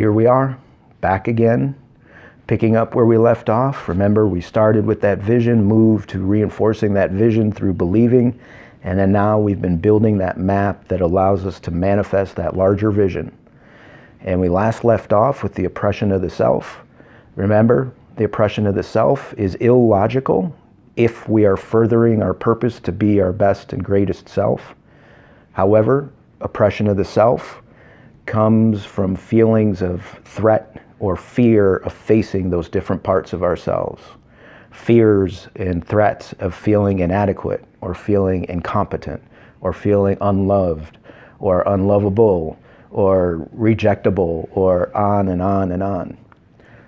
Here we are, back again, picking up where we left off. Remember, we started with that vision, moved to reinforcing that vision through believing, and then now we've been building that map that allows us to manifest that larger vision. And we last left off with the oppression of the self. Remember, the oppression of the self is illogical if we are furthering our purpose to be our best and greatest self. However, oppression of the self comes from feelings of threat or fear of facing those different parts of ourselves. Fears and threats of feeling inadequate or feeling incompetent or feeling unloved or unlovable or rejectable or on and on and on.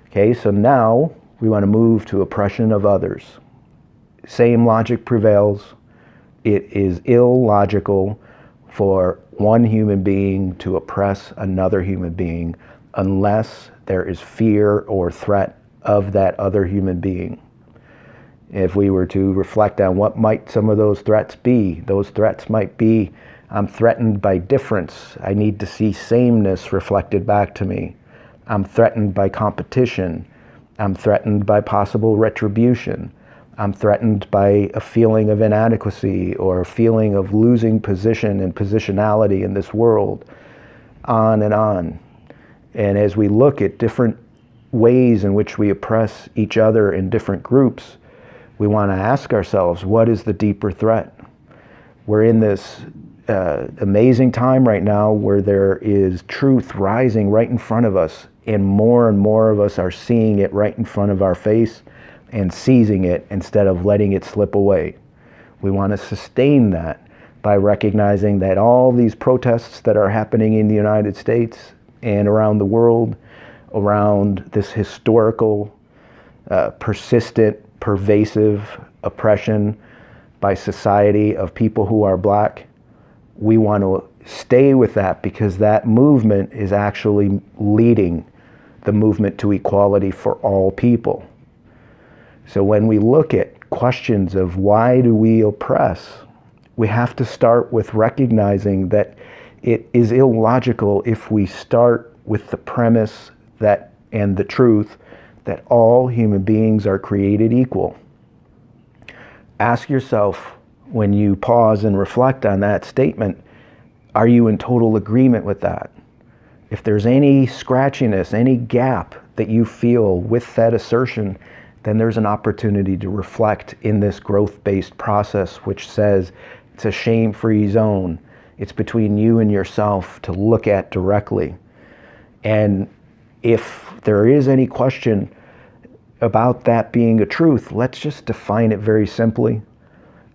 Okay, so now we want to move to oppression of others. Same logic prevails. It is illogical for one human being to oppress another human being unless there is fear or threat of that other human being. If we were to reflect on what might some of those threats be, those threats might be, I'm threatened by difference. I need to see sameness reflected back to me. I'm threatened by competition. I'm threatened by possible retribution. I'm threatened by a feeling of inadequacy or a feeling of losing position and positionality in this world, on and on. And as we look at different ways in which we oppress each other in different groups, we want to ask ourselves, what is the deeper threat? We're in this amazing time right now where there is truth rising right in front of us, and more of us are seeing it right in front of our face and seizing it instead of letting it slip away. We want to sustain that by recognizing that all these protests that are happening in the United States and around the world, around this historical, persistent, pervasive oppression by society of people who are black, we want to stay with that because that movement is actually leading the movement to equality for all people. So when we look at questions of why do we oppress, we have to start with recognizing that it is illogical if we start with the premise that, and the truth, that all human beings are created equal. Ask yourself, when you pause and reflect on that statement, are you in total agreement with that? If there's any scratchiness, any gap that you feel with that assertion, then there's an opportunity to reflect in this growth-based process, which says it's a shame-free zone. It's between you and yourself to look at directly. And if there is any question about that being a truth, let's just define it very simply,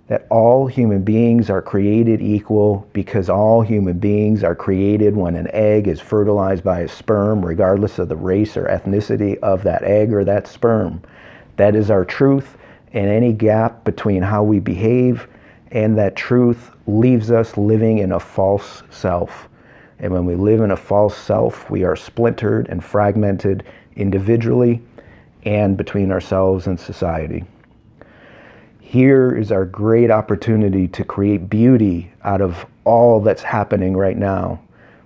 that all human beings are created equal because all human beings are created when an egg is fertilized by a sperm, regardless of the race or ethnicity of that egg or that sperm. That is our truth, and any gap between how we behave and that truth leaves us living in a false self. And when we live in a false self, we are splintered and fragmented individually and between ourselves and society. Here is our great opportunity to create beauty out of all that's happening right now.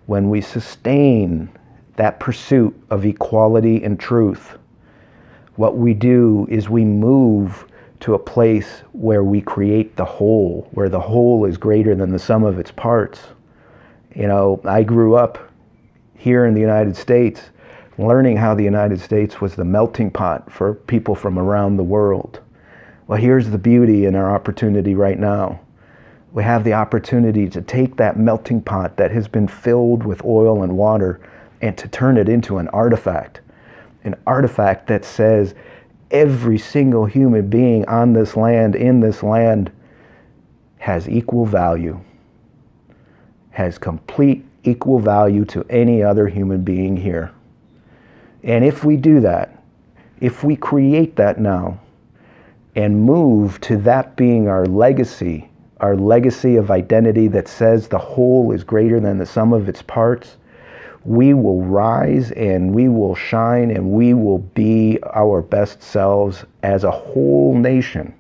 When we sustain that pursuit of equality and truth, what we do is we move to a place where we create the whole, where the whole is greater than the sum of its parts. You know, I grew up here in the United States, learning how the United States was the melting pot for people from around the world. Well, here's the beauty and our opportunity right now. We have the opportunity to take that melting pot that has been filled with oil and water and to turn it into an artifact that says every single human being on this land, in this land, has equal value, has complete equal value to any other human being here. And if we do that, if we create that now and move to that being our legacy of identity that says the whole is greater than the sum of its parts, we will rise and we will shine and we will be our best selves as a whole nation,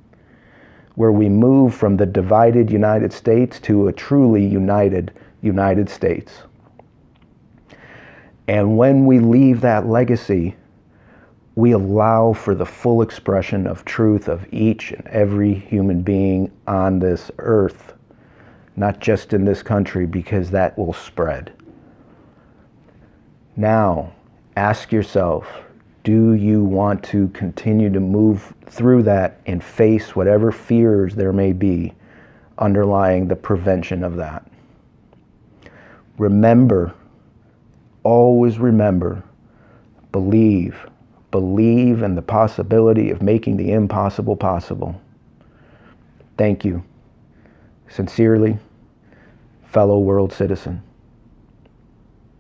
where we move from the divided United States to a truly united United States. And when we leave that legacy, we allow for the full expression of truth of each and every human being on this earth, not just in this country, because that will spread. Now, ask yourself, do you want to continue to move through that and face whatever fears there may be underlying the prevention of that? Remember, always remember, believe in the possibility of making the impossible possible. Thank you. Sincerely, fellow world citizen.